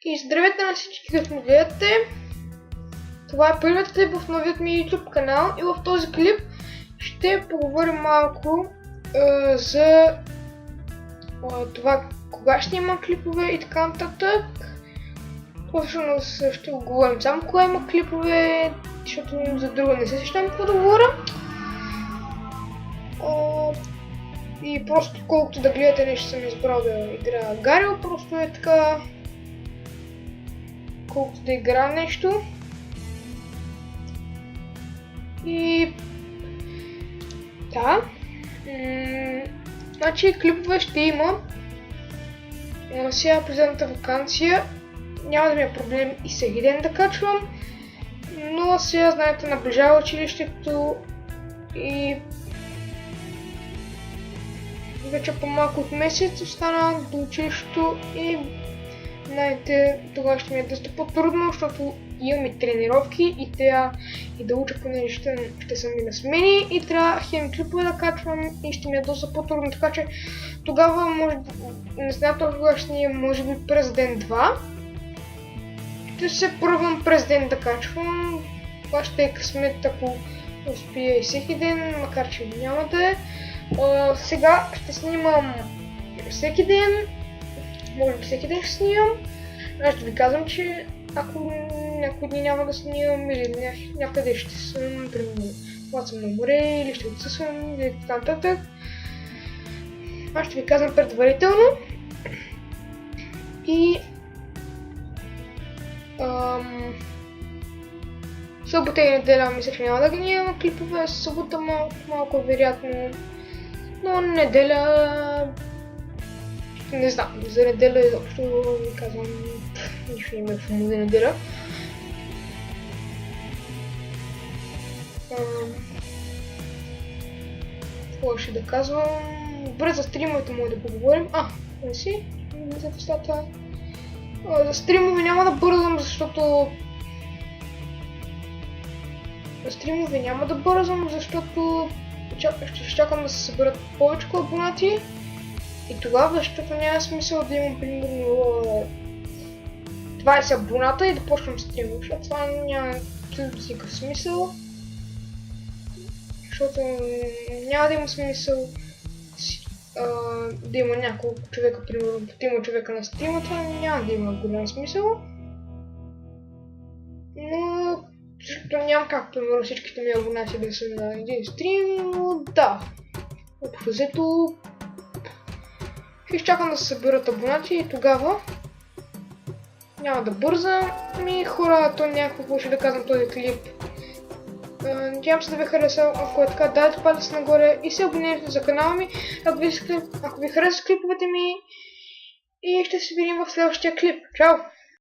И здравейте на всички, които ме гледате. Това е първият клип в новият ми YouTube канал и в този клип ще поговорим малко за това кога ще има клипове и така нататък. Всъщност ще говорим само кога има клипове, защото за друго не се сещам какво да говоря. И просто колкото да гледате нещо съм избрал да играя Гарио, просто е така. Колкото да игра нещо. И да. Значи клипове ще има. Сега през едната ваканция няма да ми е проблем и всеки ден да качвам. Но сега знаете, наближава училището и вече по-малко от месец остана до училището и знаете, тогава ще ми е доста по-трудно, защото имам и тренировки и трябва и да уча, понеже ще съм и на смени и трябва хем клипове да качвам и ще ми е доста по-трудно, така че тогава може, не знам кога ще ни е, може би през ден-два. Ще се пробвам през ден да качвам, това ще е късмет, ако успия и всеки ден, макар че няма да е. Сега ще снимам всеки ден, може би всеки ден ще снимам. Аз ще ви казвам, че ако някой дни няма да снимам или някъде ще съм, примерно когато съм на море или ще отсъствам или така нататък, аз ще ви казвам предварително. И събота и неделя мисля, че няма да ги имам клипове, събота малко вероятно, но неделя не знам, за неделя изобщо ви казвам, нищо не ме в ума за неделя. Какво ще да казвам? Добре, за стримовете може да поговорим. Не си, за встата. За стримове няма да бързам, защото ще чакам да се съберат повече абонати. И тогава, защото няма смисъл да имам примерно 20 абоната и да почнем стрим, защото това няма никакъв смисъл. Защото няма да има смисъл да има няколко човека, примерно 5 човека на стрима, това няма да има голям смисъл. Но защото нямам как, примерно всичките ми абонати да са на един стрим, но да. Общо взето ще изчакам да се съберат абонати и тогава няма да бързам. Хора, то някакво ще да казвам този клип. Надявам се да ви хареса, ако е така, дайте палец нагоре и се абонирайте за канала ми, ако ви харесат клиповете ми и ще се видим в следващия клип. Чао!